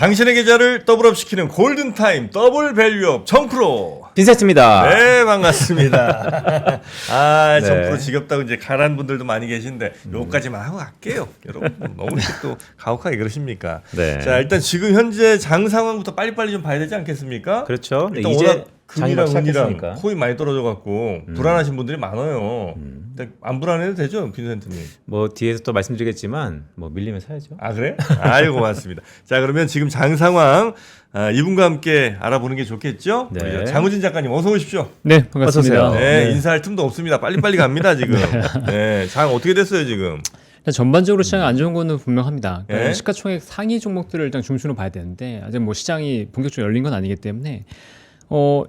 당신의 계좌를 더블업시키는 골든타임 더블 밸류업 정프로. 빈센트입니다. 네, 반갑습니다. 아, 네. 정프로 지겹다고 이제 가란 분들도 많이 계신데 요까지만 하고 갈게요. 여러분 너무 이렇게 또 가혹하게 그러십니까? 네. 자, 일단 지금 현재 장 상황부터 빨리빨리 좀 봐야 되지 않겠습니까? 그렇죠. 네, 일단 이제 워낙 장이 금이랑 막 은이랑 시작했으니까. 코인 많이 떨어져 갖고 불안하신 분들이 많아요. 근데 안 불안해도 되죠, 빈센트님? 뭐 뒤에서 또 말씀드리겠지만 뭐 밀리면 사야죠. 아, 그래? 아이고, 고맙습니다. 자, 그러면 지금 장 상황 이분과 함께 알아보는 게 좋겠죠? 네. 우리 장우진 작가님 어서 오십시오. 네, 반갑습니다. 어서 오세요. 네, 인사할 틈도 없습니다. 빨리빨리 갑니다, 지금. 네, 장 어떻게 됐어요, 지금? 일단 전반적으로 시장이 안 좋은 거는 분명합니다. 그러니까 예? 시가총액 상위 종목들을 일단 중심으로 봐야 되는데 아직 뭐 시장이 본격적으로 열린 건 아니기 때문에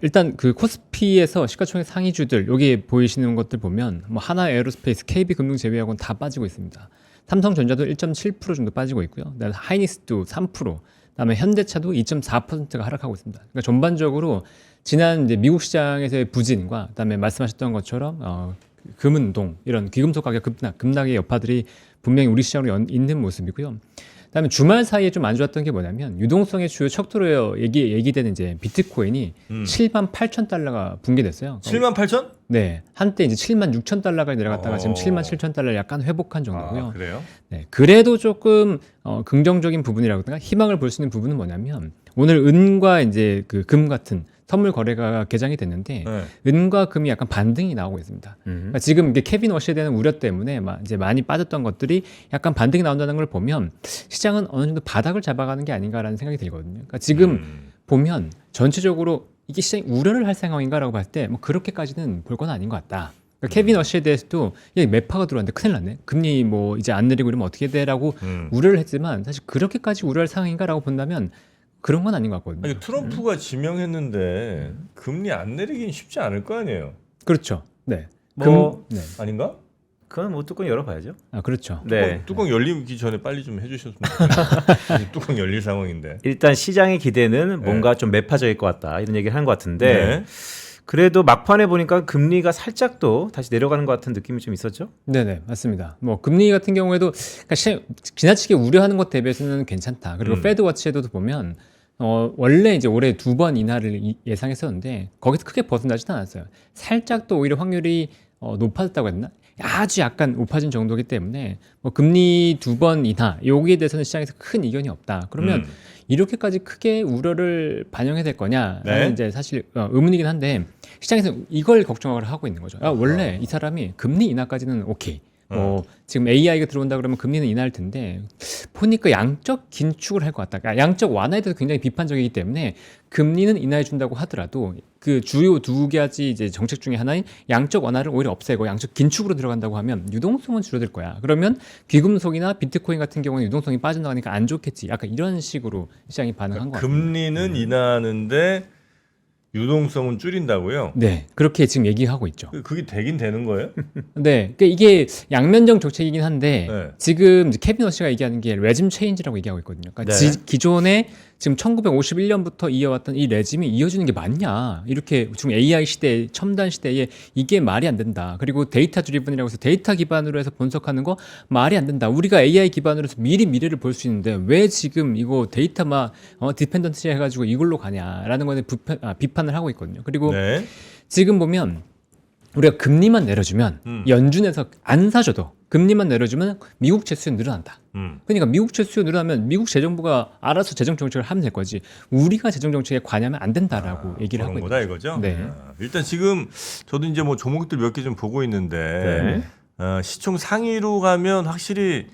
일단 그 코스피에서 시가총액 상위주들 여기 보이시는 것들 보면 뭐 하나 에어로스페이스, KB금융 제외하고는 다 빠지고 있습니다. 삼성전자도 1.7% 정도 빠지고 있고요. 그다음에 하이닉스도 3%, 그다음에 현대차도 2.4%가 하락하고 있습니다. 그러니까 전반적으로 지난 이제 미국 시장에서의 부진과 그다음에 말씀하셨던 것처럼 금은동 이런 귀금속 가격 급락의 여파들이 분명히 우리 시장으로 있는 모습이고요. 그다음에 주말 사이에 좀 안 좋았던 게 뭐냐면 유동성의 주요 척도로 얘기되는 이제 비트코인이 78,000달러가 붕괴됐어요. 78,000? 네, 한때 이제 76,000달러가 내려갔다가 지금 77,000달러 약간 회복한 정도고요. 아, 그래요? 네, 그래도 조금 긍정적인 부분이라든가 희망을 볼 수 있는 부분은 뭐냐면 오늘 은과 이제 그 금 같은 선물 거래가 개장이 됐는데 네. 은과 금이 약간 반등이 나오고 있습니다. 그러니까 지금 이게 케빈 워시에 대한 우려 때문에 이제 많이 빠졌던 것들이 약간 반등이 나온다는 걸 보면 시장은 어느 정도 바닥을 잡아가는 게 아닌가라는 생각이 들거든요. 그러니까 지금 보면 전체적으로 이게 시장이 우려를 할 상황인가라고 봤을 때 뭐 그렇게까지는 볼 건 아닌 것 같다. 그러니까 케빈 워시에 대해서도 매파가 들어왔는데 큰일 났네. 금리 뭐 이제 안 내리고 이러면 어떻게 돼라고 우려를 했지만 사실 그렇게까지 우려할 상황인가라고 본다면 그런 건 아닌 것 같거든요. 아니, 트럼프가 지명했는데 금리 안 내리긴 쉽지 않을 거 아니에요. 그렇죠. 네. 뭐 네. 아닌가? 그건 뭐 뚜껑 열어봐야죠. 아, 그렇죠. 네. 뚜껑 열리기 전에 빨리 좀 해주셨으면 좋겠어요. 뚜껑 열릴 상황인데. 일단 시장의 기대는 뭔가 좀 매파적일 것 같다 이런 얘기를 한 것 같은데 네. 그래도 막판에 보니까 금리가 살짝 또 다시 내려가는 것 같은 느낌이 좀 있었죠. 네네, 맞습니다. 뭐 금리 같은 경우에도 그러니까 지나치게 우려하는 것 대비해서는 괜찮다. 그리고 페드 워치에도 보면 원래 이제 올해 2번 인하를 예상했었는데 거기서 크게 벗어나지는 않았어요. 살짝 또 오히려 확률이 높아졌다고 했나? 아주 약간 높아진 정도이기 때문에 뭐 금리 2번 인하 여기에 대해서는 시장에서 큰 이견이 없다. 그러면 이렇게까지 크게 우려를 반영해야 될 거냐라는 네. 이제 사실 의문이긴 한데 시장에서 이걸 걱정을 하고 있는 거죠. 원래 이 사람이 금리 인하까지는 오케이. 지금 AI가 들어온다 그러면 금리는 인하할 텐데 보니까 양적 긴축을 할 것 같다. 그러니까 양적 완화에 대해서 굉장히 비판적이기 때문에 금리는 인하해 준다고 하더라도 그 주요 두 가지 이제 정책 중에 하나인 양적 완화를 오히려 없애고 양적 긴축으로 들어간다고 하면 유동성은 줄어들 거야. 그러면 귀금속이나 비트코인 같은 경우는 유동성이 빠져나가니까 안 좋겠지. 약간 이런 식으로 시장이 반응한 것 같아요. 금리는 인하하는데 유동성은 줄인다고요? 네, 그렇게 지금 얘기하고 있죠. 그게 되긴 되는 거예요? 네, 그러니까 이게 양면적 정책이긴 한데 네. 지금 이제 케빈 워시가 얘기하는 게 레짐 체인지라고 얘기하고 있거든요. 그러니까 네. 기존에 지금 1951년부터 이어왔던 이 레짐이 이어지는 게 맞냐? 이렇게 지금 AI 시대, 첨단 시대에 이게 말이 안 된다. 그리고 데이터 드리븐이라고 해서 데이터 기반으로 해서 분석하는 거 말이 안 된다. 우리가 AI 기반으로 해서 미리 미래를 볼 수 있는데 왜 지금 이거 데이터만 디펜던트 해가지고 이걸로 가냐라는 거에 비판을 하고 있거든요. 그리고 네. 지금 보면 우리가 금리만 내려주면 연준에서 안 사줘도 금리만 내려주면 미국 채수율 늘어난다. 그러니까 미국 채수율 늘어나면 미국 재정부가 알아서 재정 정책을 하면 될 거지. 우리가 재정 정책에 관여하면 안 된다라고 얘기를 하고 그런 있는 거다 거죠. 이거죠? 네. 일단 지금 저도 이제 뭐 종목들 몇 개 좀 보고 있는데 네. 시총 상위로 가면 확실히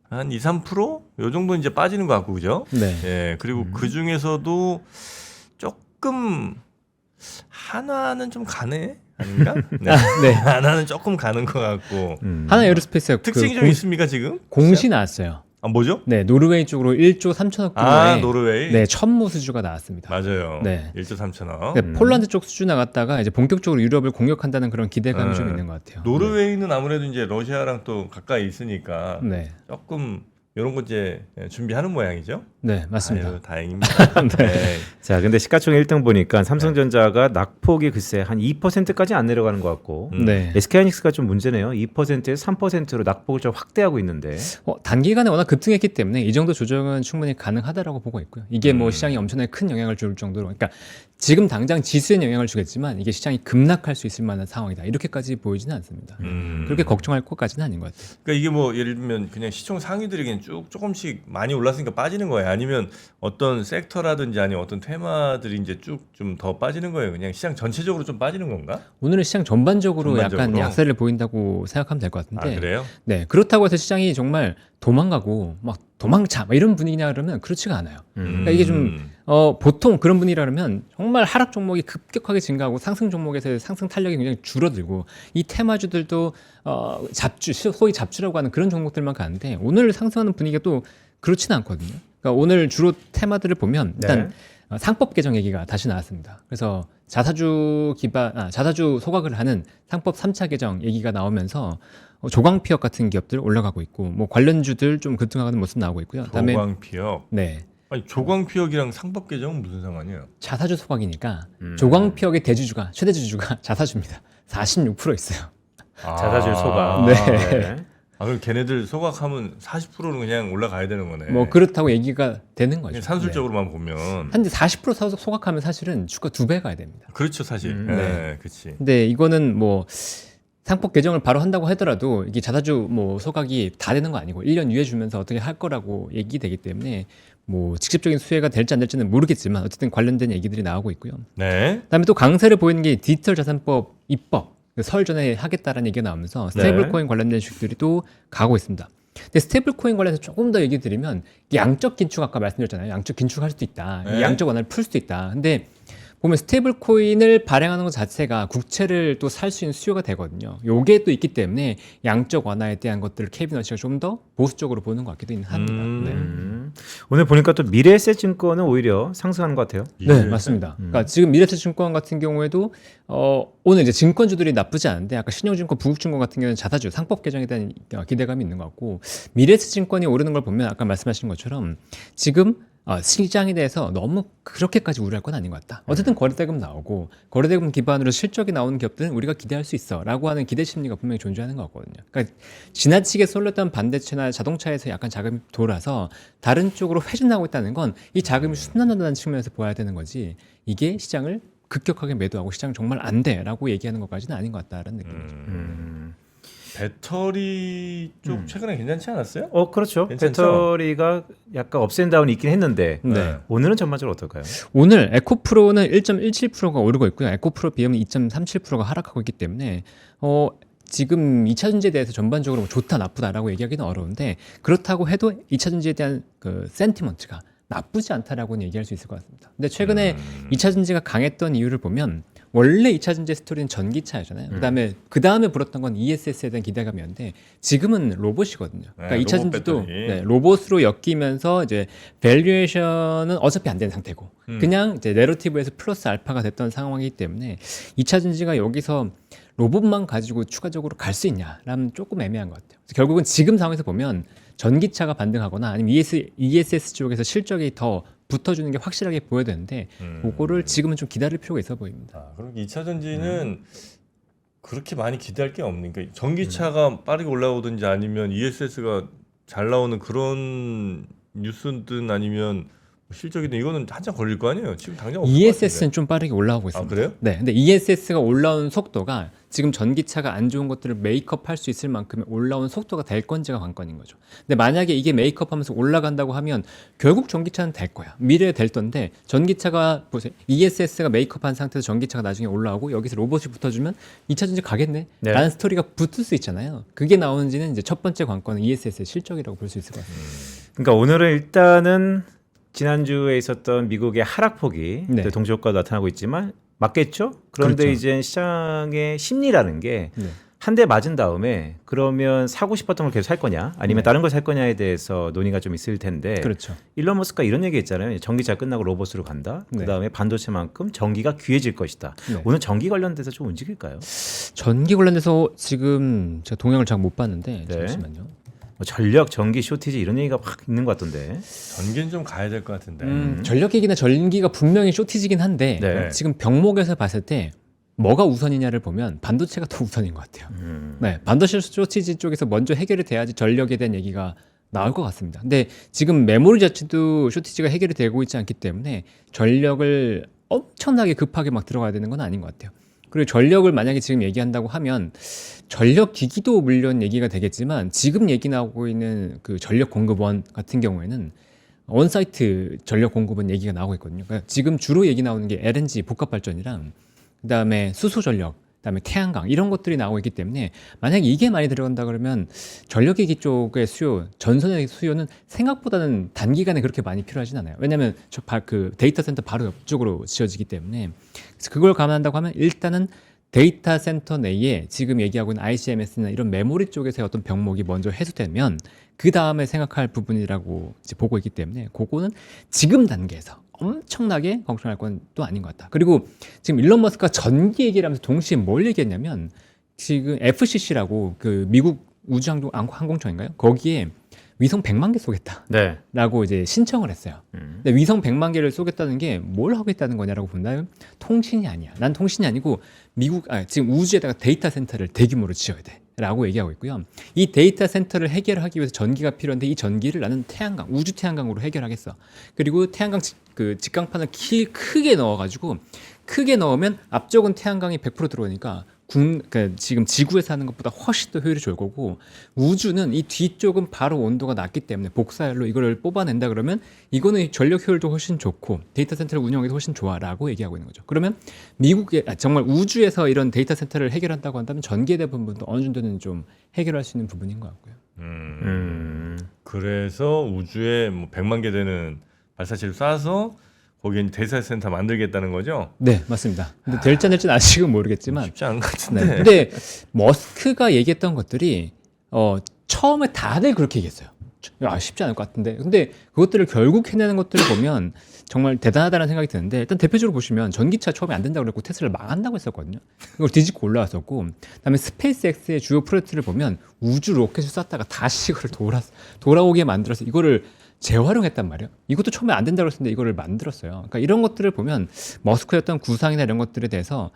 한 2, 3%? 요 정도 이제 빠지는 것 같고 그죠? 네. 예. 그리고 그 중에서도 조금 한화는 좀 가네? 아닌가? 네. 네. 하나는 조금 가는 것 같고 하나 에어로스페이스가 특징이 좀 있습니까 지금? 공시 나왔어요. 아 뭐죠? 네, 노르웨이 쪽으로 1조 3천억 아 규모의 노르웨이. 네, 천무 수주가 나왔습니다. 맞아요. 네. 1조 3천억. 네, 폴란드 쪽 수주 나갔다가 이제 본격적으로 유럽을 공격한다는 그런 기대감이 좀 있는 것 같아요. 노르웨이는 아무래도 이제 러시아랑 또 가까이 있으니까 네. 조금 이런 거 이제 준비하는 모양이죠. 네, 맞습니다. 아유, 다행입니다. 네. 자, 근데 시가총액 1등 보니까 삼성전자가 낙폭이 글쎄 한 2%까지 안 내려가는 것 같고 네. SK하이닉스가 좀 문제네요. 2%에서 3%로 낙폭을 좀 확대하고 있는데 단기간에 워낙 급등했기 때문에 이 정도 조정은 충분히 가능하다라고 보고 있고요. 이게 뭐 시장에 엄청나게 큰 영향을 줄 정도로, 그러니까 지금 당장 지수에 영향을 주겠지만 이게 시장이 급락할 수 있을 만한 상황이다. 이렇게까지 보이지는 않습니다. 그렇게 걱정할 것까지는 아닌 것 같아요. 그러니까 이게 뭐 예를 들면 그냥 시총 상위들이 그냥 쭉 조금씩 많이 올랐으니까 빠지는 거예요. 아니면 어떤 섹터라든지 아니면 어떤 테마들이 이제 쭉 좀 더 빠지는 거예요. 그냥 시장 전체적으로 좀 빠지는 건가? 오늘은 시장 전반적으로 약간 전반적으로? 약세를 보인다고 생각하면 될 것 같은데. 아 그래요? 네, 그렇다고 해서 시장이 정말 도망가고 막 도망차 막 이런 분위기냐 그러면 그렇지가 않아요. 그러니까 이게 좀 보통 그런 분위기라면 정말 하락 종목이 급격하게 증가하고 상승 종목에서의 상승 탄력이 굉장히 줄어들고 이 테마주들도 잡주, 소위 잡주라고 하는 그런 종목들만 가는데 오늘 상승하는 분위기가 또 그렇지는 않거든요. 그러니까 오늘 주로 테마들을 보면 일단 상법 개정 얘기가 다시 나왔습니다. 그래서 자사주 소각을 하는 상법 3차 개정 얘기가 나오면서 조광피역 같은 기업들 올라가고 있고 뭐 관련주들 좀 급등하는 모습 나오고 있고요. 그다음에 조광피역. 네. 아니 조광피역이랑 상법 개정은 무슨 상관이에요? 자사주 소각이니까 조광피역의 대주주가 최대 주주가 자사주입니다. 46% 있어요. 자사주 소각. 네. 아 그럼 걔네들 소각하면 40%는 그냥 올라가야 되는 거네. 뭐 그렇다고 얘기가 되는 거죠. 산술적으로만 보면. 한데 40% 소각하면 사실은 주가 2배 가야 됩니다. 그렇죠 사실. 네. 네, 그렇지. 근데 이거는 뭐 상법 개정을 바로 한다고 하더라도 이게 자사주 뭐 소각이 다 되는 거 아니고 1년 유예 주면서 어떻게 할 거라고 얘기되기 때문에 뭐 직접적인 수혜가 될지 안 될지는 모르겠지만 어쨌든 관련된 얘기들이 나오고 있고요. 네. 그다음에 또 강세를 보이는 게 디지털 자산법 입법 설 전에 하겠다라는 얘기가 나오면서 스테이블코인 관련된 주식들이 또 가고 있습니다. 근데 스테이블코인 관련해서 조금 더 얘기 드리면 양적 긴축 아까 말씀드렸잖아요. 양적 긴축할 수도 있다. 네. 양적 완화를 풀 수도 있다. 근데 보면 스테이블코인을 발행하는 것 자체가 국채를 또 살 수 있는 수요가 되거든요. 요게 또 있기 때문에 양적 완화에 대한 것들을 KB너치가 좀 더 보수적으로 보는 것 같기도 합니다. 오늘 보니까 또 미래에셋증권은 오히려 상승하는 것 같아요. 네, 맞습니다. 그러니까 지금 미래에셋증권 같은 경우에도 오늘 이제 증권주들이 나쁘지 않은데 아까 신용증권, 부국증권 같은 경우는 자사주 상법 개정에 대한 기대감이 있는 것 같고 미래에셋증권이 오르는 걸 보면 아까 말씀하신 것처럼 지금 시장에 대해서 너무 그렇게까지 우려할 건 아닌 것 같다. 어쨌든 거래대금 나오고 거래대금 기반으로 실적이 나오는 기업들은 우리가 기대할 수 있어라고 하는 기대 심리가 분명히 존재하는 것 같거든요. 그러니까 지나치게 쏠렸던 반도체나 자동차에서 약간 자금이 돌아서 다른 쪽으로 회전하고 있다는 건 이 자금이 순환한다는 측면에서 보아야 되는 거지 이게 시장을 급격하게 매도하고 시장 정말 안 돼라고 얘기하는 것까지는 아닌 것 같다라는 느낌이죠. 배터리 쪽 최근에 괜찮지 않았어요? 그렇죠. 괜찮죠? 배터리가 약간 업앤다운이 있긴 했는데 네. 오늘은 전반적으로 어떨까요? 오늘 에코프로는 1.17%가 오르고 있고요. 에코프로 비하면 2.37%가 하락하고 있기 때문에 지금 2차 전지에 대해서 전반적으로 좋다 나쁘다라고 얘기하기는 어려운데 그렇다고 해도 2차 전지에 대한 그 센티먼트가 나쁘지 않다라고는 얘기할 수 있을 것 같습니다. 근데 최근에 2차 전지가 강했던 이유를 보면 원래 2차 전지의 스토리는 전기차잖아요. 그다음에 불었던 건 ESS에 대한 기대감이었는데 지금은 로봇이거든요. 그러니까 네, 2차 로봇 전지도 배터리. 로봇으로 엮이면서 이제 밸류에이션은 어차피 안 되는 상태고 그냥 이제 내러티브에서 플러스 알파가 됐던 상황이기 때문에 2차 전지가 여기서 로봇만 가지고 추가적으로 갈 수 있냐라면 조금 애매한 것 같아요. 그래서 결국은 지금 상황에서 보면 전기차가 반등하거나 아니면 ESS 쪽에서 실적이 더 붙어주는 게 확실하게 보여야 되는데 그거를 지금은 좀 기다릴 필요가 있어 보입니다. 그럼 2차 전지는 그렇게 많이 기대할 게 없으니까 전기차가 빠르게 올라오든지 아니면 ESS가 잘 나오는 그런 뉴스든 아니면 실적이든 이거는 한참 걸릴 거 아니에요. 지금 당장 없을 것 ESS는 같은데. 좀 빠르게 올라오고 있습니다. 그래요? 네, 근데 ESS가 올라오는 속도가 지금 전기차가 안 좋은 것들을 메이크업할 수 있을 만큼 올라오는 속도가 될 건지가 관건인 거죠. 근데 만약에 이게 메이크업하면서 올라간다고 하면 결국 전기차는 될 거야. 미래에 될 건데 전기차가 보세요. ESS가 메이크업한 상태에서 전기차가 나중에 올라오고 여기서 로봇이 붙어주면 2차 전지 가겠네. 네. 라는 스토리가 붙을 수 있잖아요. 그게 나오는지는 이제 첫 번째 관건은 ESS의 실적이라고 볼 수 있을 것 같습니다. 그러니까 오늘은 일단은 지난주에 있었던 미국의 하락폭이 네. 또 동시효과가 나타나고 있지만 맞겠죠? 그런데 그렇죠. 이제 시장의 심리라는 게 네. 한 대 맞은 다음에 그러면 사고 싶었던 걸 계속 살 거냐 아니면 네. 다른 걸 살 거냐에 대해서 논의가 좀 있을 텐데 그렇죠. 일론 머스크가 이런 얘기 했잖아요. 전기차 끝나고 로봇으로 간다. 네. 그다음에 반도체만큼 전기가 귀해질 것이다. 네. 오늘 전기 관련돼서 좀 움직일까요? 전기 관련돼서 지금 제가 동향을 잘 못 봤는데 네. 잠시만요. 뭐 전력, 전기 쇼티지 이런 얘기가 막 있는 것 같던데. 전기는 좀 가야 될 것 같은데. 전력기기나 전기가 분명히 쇼티지긴 한데 네. 지금 병목에서 봤을 때 뭐가 우선이냐를 보면 반도체가 더 우선인 것 같아요. 네, 반도체 쇼티지 쪽에서 먼저 해결이 돼야지 전력에 대한 얘기가 나올 것 같습니다. 근데 지금 메모리 자체도 쇼티지가 해결이 되고 있지 않기 때문에 전력을 엄청나게 급하게 막 들어가야 되는 건 아닌 것 같아요. 그리고 전력을 만약에 지금 얘기한다고 하면 전력 기기도 물론 얘기가 되겠지만 지금 얘기 나오고 있는 그 전력 공급원 같은 경우에는 온사이트 전력 공급원 얘기가 나오고 있거든요. 그러니까 지금 주로 얘기 나오는 게 LNG 복합 발전이랑 그다음에 수소 전력, 그다음에 태양광 이런 것들이 나오고 있기 때문에 만약에 이게 많이 들어간다 그러면 전력기기 쪽의 수요, 전선의 수요는 생각보다는 단기간에 그렇게 많이 필요하진 않아요. 왜냐하면 그 데이터 센터 바로 옆쪽으로 지어지기 때문에 그래서 그걸 감안한다고 하면 일단은 데이터 센터 내에 지금 얘기하고 있는 ICMS나 이런 메모리 쪽에서의 어떤 병목이 먼저 해소되면 그 다음에 생각할 부분이라고 이제 보고 있기 때문에 그거는 지금 단계에서 엄청나게 걱정할 건 또 아닌 것 같다. 그리고 지금 일론 머스크가 전기 얘기를 하면서 동시에 뭘 얘기했냐면 지금 FCC라고 그 미국 우주항공청인가요? 거기에 위성 100만 개 쏘겠다라고 네. 이제 신청을 했어요. 근데 위성 100만 개를 쏘겠다는 게 뭘 하겠다는 거냐라고 본다면 통신이 아니야. 난 통신이 아니고 지금 우주에다가 데이터 센터를 대규모로 지어야 돼라고 얘기하고 있고요. 이 데이터 센터를 해결하기 위해서 전기가 필요한데 이 전기를 나는 태양광, 우주 태양광으로 해결하겠어. 그리고 태양광 그 직광판을 크게 넣어가지고 크게 넣으면 앞쪽은 태양광이 100% 들어오니까 그러니까 지금 지구에서 하는 것보다 훨씬 더 효율이 좋을 거고 우주는 이 뒤쪽은 바로 온도가 낮기 때문에 복사열로 이거를 뽑아낸다 그러면 이거는 전력 효율도 훨씬 좋고 데이터 센터를 운영하기도 훨씬 좋아라고 얘기하고 있는 거죠. 그러면 미국에 정말 우주에서 이런 데이터 센터를 해결한다고 한다면 전기에 대한 부분도 어느 정도는 좀 해결할 수 있는 부분인 것 같고요. 그래서 우주에 뭐 100만 개 되는 발사체를 쏴서 거기에 데이터 센터 만들겠다는 거죠? 네, 맞습니다. 근데 될지 안 될지는 아직은 모르겠지만 쉽지 않은 것 같은데. 네. 근데 머스크가 얘기했던 것들이 처음에 다들 그렇게 얘기했어요. 쉽지 않을 것 같은데. 근데 그것들을 결국 해내는 것들을 보면 정말 대단하다는 생각이 드는데 일단 대표적으로 보시면 전기차 처음에 안 된다고 그랬고 테슬라를 망한다고 했었거든요. 그걸 뒤집고 올라왔었고 그다음에 스페이스X의 주요 프로젝트를 보면 우주 로켓을 쐈다가 다시 이거를 돌아오게 만들어서 이거를 재활용했단 말이에요. 이것도 처음에 안 된다고 했었는데 이거를 만들었어요. 그러니까 이런 것들을 보면 머스크의 어떤 구상이나 이런 것들에 대해서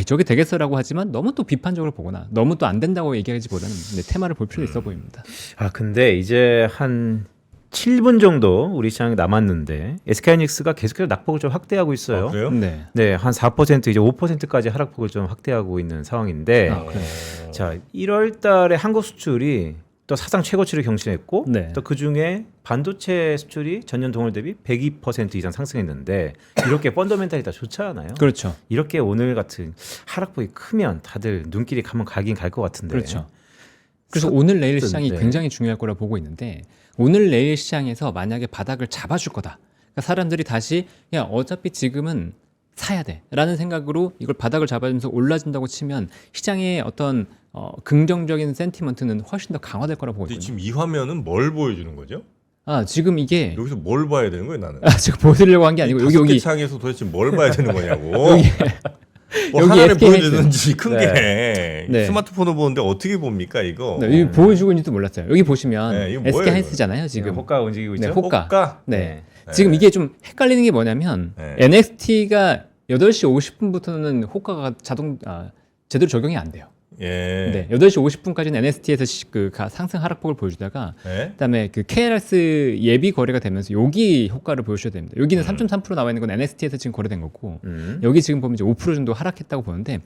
저게 되겠어라고 하지만 너무 또 비판적으로 보거나 너무 또 안 된다고 얘기하기보다는 테마를 볼 필요 있어 보입니다. 근데 이제 한 7분 정도 우리 시장에 남았는데 SK하이닉스가 계속해서 낙폭을 좀 확대하고 있어요. 그래요? 네. 네, 한 4% 이제 5%까지 하락폭을 좀 확대하고 있는 상황인데 그래요? 자, 1월 달에 한국 수출이 또 사상 최고치를 경신했고 네. 또 그중에 반도체 수출이 전년 동월 대비 102% 이상 상승했는데 이렇게 펀더멘탈이 다 좋지 않아요? 그렇죠. 이렇게 오늘 같은 하락폭이 크면 다들 눈길이 가면 가긴 갈 것 같은데. 그렇죠. 그래서 오늘 내일 시장이 네. 굉장히 중요할 거라 보고 있는데 오늘 내일 시장에서 만약에 바닥을 잡아줄 거다. 그러니까 사람들이 다시 어차피 지금은 사야 돼라는 생각으로 이걸 바닥을 잡아주면서 올라준다고 치면 시장의 어떤 긍정적인 센티먼트는 훨씬 더 강화될 거라 보고 근데 있거든요. 지금 이 화면은 뭘 보여주는 거죠? 지금 이게 여기서 뭘 봐야 되는 거예요, 나는? 제가 보여드리려고 한 게 아니고 다섯 개 여기 창에서 도대체 뭘 봐야 되는 거냐고. 뭐 여기 하나를 SK 하이닉스. 보여주든지 큰 게 네. 스마트폰을 보는데 어떻게 봅니까 이거? 네, 여기 보여주고 있는지도 몰랐어요. 여기 보시면 네, 이거 뭐예요, SK 하이닉스잖아요 지금. 호가가 움직이고 있죠. 네, 호가. 호가? 네. 네. 지금 이게 좀 헷갈리는 게 뭐냐면 네. NXT가 8시 50분부터는 호가가 제대로 적용이 안 돼요. 예. 네, 8시 50분까지는 NXT에서 상승 하락폭을 보여주다가 네. 그다음에 그 KRS 예비 거래가 되면서 여기 효과를 보여줘야 됩니다. 여기는 3.3% 나와 있는 건 NXT에서 지금 거래된 거고 여기 지금 보면 이제 5% 정도 하락했다고 보는데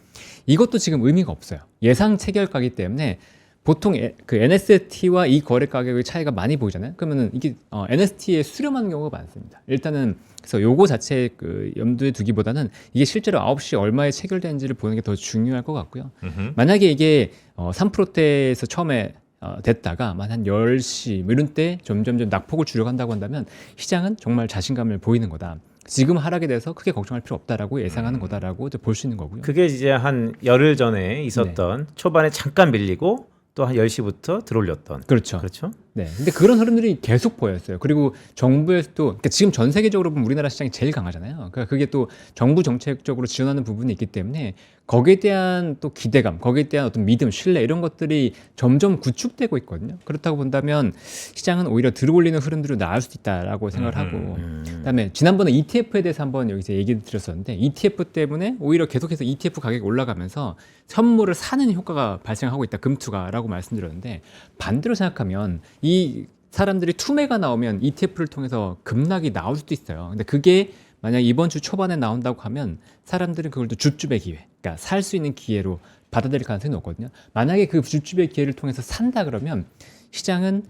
이것도 지금 의미가 없어요. 예상 체결가기 때문에 보통 그 NST와 이 거래 가격의 차이가 많이 보이잖아요. 그러면은 이게 NST에 수렴하는 경우가 많습니다. 일단은 그래서 요거 자체 그 염두에 두기보다는 이게 실제로 9시 얼마에 체결되는지를 보는 게 더 중요할 것 같고요. 만약에 이게 3%대에서 처음에 됐다가 한 10시 뭐 이런 때 점점 낙폭을 줄여간다고 한다면 시장은 정말 자신감을 보이는 거다. 지금 하락에 대해서 크게 걱정할 필요 없다라고 예상하는 거다라고 볼 수 있는 거고요. 그게 이제 한 열흘 전에 있었던 초반에 잠깐 밀리고 또 한 10시부터 들어올렸던. 그렇죠. 그렇죠? 네. 근데 그런 흐름들이 계속 보였어요. 그리고 정부에서도 그러니까 지금 전 세계적으로 보면 우리나라 시장이 제일 강하잖아요. 그러니까 그게 또 정부 정책적으로 지원하는 부분이 있기 때문에 거기에 대한 또 기대감, 거기에 대한 어떤 믿음, 신뢰 이런 것들이 점점 구축되고 있거든요. 그렇다고 본다면 시장은 오히려 들어올리는 흐름들로 나을 수도 있다라고 생각을 하고 그다음에 지난번에 ETF에 대해서 한번 여기서 얘기를 드렸었는데 ETF 때문에 오히려 계속해서 ETF 가격이 올라가면서 선물을 사는 효과가 발생하고 있다. 금투가라고 말씀드렸는데 반대로 생각하면 이 사람들이 투매가 나오면 ETF를 통해서 급락이 나올 수도 있어요. 근데 그게 만약 이번 주 초반에 나온다고 하면 사람들은 그걸 또 줍줍의 기회, 그러니까 살 수 있는 기회로 받아들일 가능성이 높거든요. 만약에 그 줍줍의 기회를 통해서 산다 그러면 시장은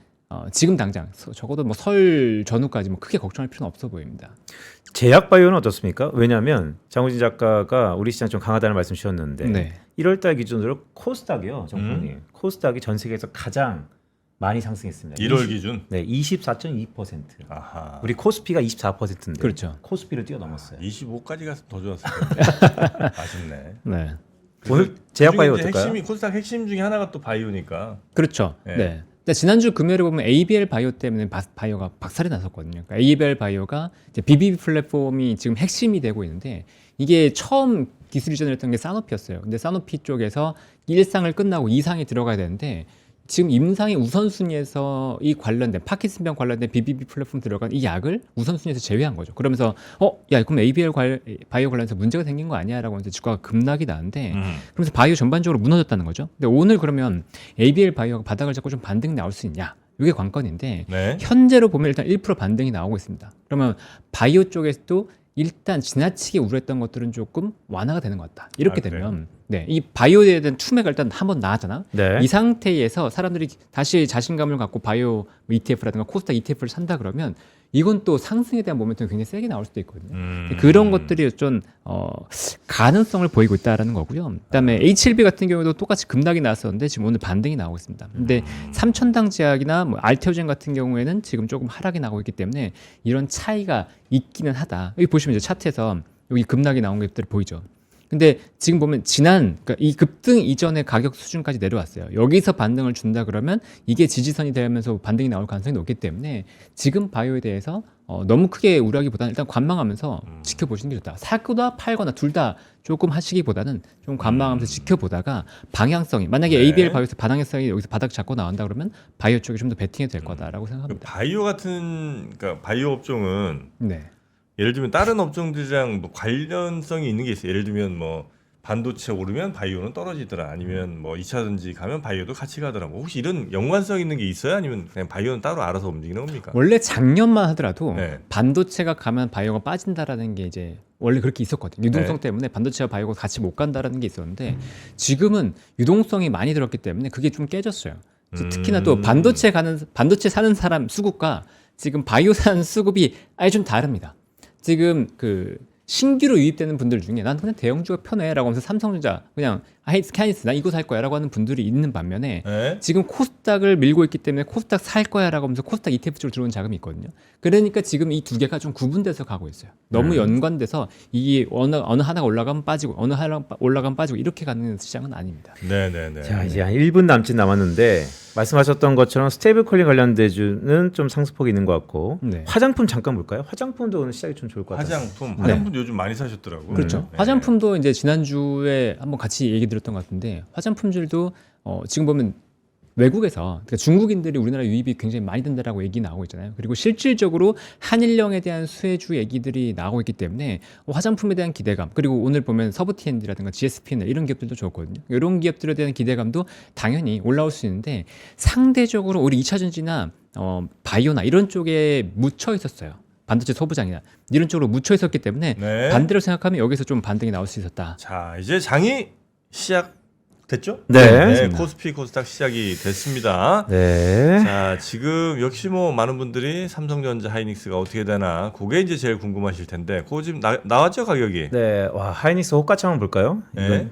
지금 당장 적어도 뭐 설 전후까지 뭐 크게 걱정할 필요는 없어 보입니다. 제약바이오는 어떻습니까? 왜냐하면 장우진 작가가 우리 시장 좀 강하다는 말씀 주셨는데 네. 1월달 기준으로 코스닥이요, 정fon님. 코스닥이 전 세계에서 가장 많이 상승했습니다. 1월 기준. 네, 24.2%. 아하. 우리 코스피가 24%인데 그렇죠. 코스피를 뛰어넘었어요. 25까지 갔으면 더 좋았을 텐데. 아쉽네. 네. 오늘 제약바이오 그중에 이제 어떨까요? 핵심이 코스닥 핵심 중에 하나가 또 바이오니까. 그렇죠. 네. 네. 근데 지난주 금요일에 보면 ABL 바이오 때문에 바이오가 박살이 났었거든요. 그러니까 ABL 바이오가 이제 BBB 플랫폼이 지금 핵심이 되고 있는데 이게 처음 기술 이전을 했던 게 사노피였어요. 근데 사노피 쪽에서 1상을 끝나고 2상이 들어가야 되는데 지금 임상의 우선순위에서 이 관련된 파킨슨병 관련된 BBB 플랫폼 들어간 이 약을 우선순위에서 제외한 거죠. 그러면서 야 그럼 ABL 바이오 관련해서 문제가 생긴 거 아니야라고 하면서 주가가 급락이 나는데 그러면서 바이오 전반적으로 무너졌다는 거죠. 근데 오늘 그러면 ABL 바이오가 바닥을 잡고 좀 반등이 나올 수 있냐? 이게 관건인데 네. 현재로 보면 일단 1% 반등이 나오고 있습니다. 그러면 바이오 쪽에서도 일단 지나치게 우려했던 것들은 조금 완화가 되는 것 같다. 이렇게 그래요? 되면 네, 이 바이오에 대한 투매가 일단 한번 나왔잖아. 네. 이 상태에서 사람들이 다시 자신감을 갖고 바이오 ETF라든가 코스닥 ETF를 산다 그러면 이건 또 상승에 대한 모멘텀이 굉장히 세게 나올 수도 있거든요. 그런 것들이 좀 가능성을 보이고 있다라는 거고요. 그다음에 H7B 같은 경우도 똑같이 급락이 나왔었는데 지금 오늘 반등이 나오고 있습니다. 근데 삼천당 제약이나 뭐 알테오젠 같은 경우에는 지금 조금 하락이 나고 있기 때문에 이런 차이가 있기는 하다. 여기 보시면 이제 차트에서 여기 급락이 나온 것들이 보이죠. 근데 지금 보면 그러니까 이 급등 이전의 가격 수준까지 내려왔어요. 여기서 반등을 준다 그러면 이게 지지선이 되면서 반등이 나올 가능성이 높기 때문에 지금 바이오에 대해서 너무 크게 우려하기보다는 일단 관망하면서 지켜보시는 게 좋다. 사거나 팔거나 둘 다 조금 하시기보다는 좀 관망하면서 지켜보다가 방향성이 만약에 네. ABL 바이오에서 방향성이 여기서 바닥 잡고 나온다 그러면 바이오 쪽이 좀 더 베팅해도 될 거다라고 그 생각합니다. 바이오 같은 그러니까 바이오 업종은 네. 예를 들면 다른 업종들이랑 뭐 관련성이 있는 게 있어요. 예를 들면 뭐 반도체 오르면 바이오는 떨어지더라. 아니면 뭐 2차 전지 가면 바이오도 같이 가더라. 뭐 혹시 이런 연관성 있는 게 있어요? 아니면 그냥 바이오는 따로 알아서 움직이는 겁니까? 원래 작년만 하더라도 네. 반도체가 가면 바이오가 빠진다라는 게 이제 원래 그렇게 있었거든요. 유동성 네. 때문에 반도체와 바이오가 같이 못 간다라는 게 있었는데 지금은 유동성이 많이 들었기 때문에 그게 좀 깨졌어요. 특히나 또 반도체 사는 사람 수급과 지금 바이오 사는 수급이 아예 좀 다릅니다. 지금 그 신규로 유입되는 분들 중에 난 그냥 대형주가 편해라고 하면서 삼성전자 그냥 스캐니스 나 이거 살 거야라고 하는 분들이 있는 반면에 네. 지금 코스닥을 밀고 있기 때문에 코스닥 살 거야라고 하면서 코스닥 ETF 쪽으로 들어온 자금이 있거든요. 그러니까 지금 이 두 개가 좀 구분돼서 가고 있어요. 너무 연관돼서 이게 어느 하나가 올라가면 빠지고 어느 하나 올라가면 빠지고 이렇게 가는 시장은 아닙니다. 네네네. 자, 이제 한 1분 남짓 남았는데 말씀하셨던 것처럼 스테이블 코인 관련 대주는 좀 상승폭이 있는 것 같고 네. 화장품 잠깐 볼까요? 화장품도 오늘 시작이 좀 좋을 것 같아요. 화장품 요즘 많이 사셨더라고요. 그렇죠. 네. 화장품도 이제 지난주에 한번 같이 얘기 드렸던 것 같은데 화장품들도 지금 보면 외국에서 그러니까 중국인들이 우리나라 유입이 굉장히 많이 된다라고 얘기 나오고 있잖아요. 그리고 실질적으로 한일령에 대한 수혜주 얘기들이 나오고 있기 때문에 화장품에 대한 기대감 그리고 오늘 보면 서브TND라든가 GSP나 이런 기업들도 좋거든요. 이런 기업들에 대한 기대감도 당연히 올라올 수 있는데 상대적으로 우리 2차 전지나 바이오나 이런 쪽에 묻혀 있었어요. 반도체 소부장이나 이런 쪽으로 묻혀 있었기 때문에 네. 반대로 생각하면 여기서 좀 반등이 나올 수 있었다. 자, 이제 장이 시작됐죠? 네. 코스피 코스닥 시작이 됐습니다. 네. 자, 지금 역시 뭐 많은 분들이 삼성전자 하이닉스가 어떻게 되나 그게 이제 제일 궁금하실 텐데 그거 지금 나왔죠 가격이? 네. 와, 하이닉스 호가창 한번 볼까요? 네. 이건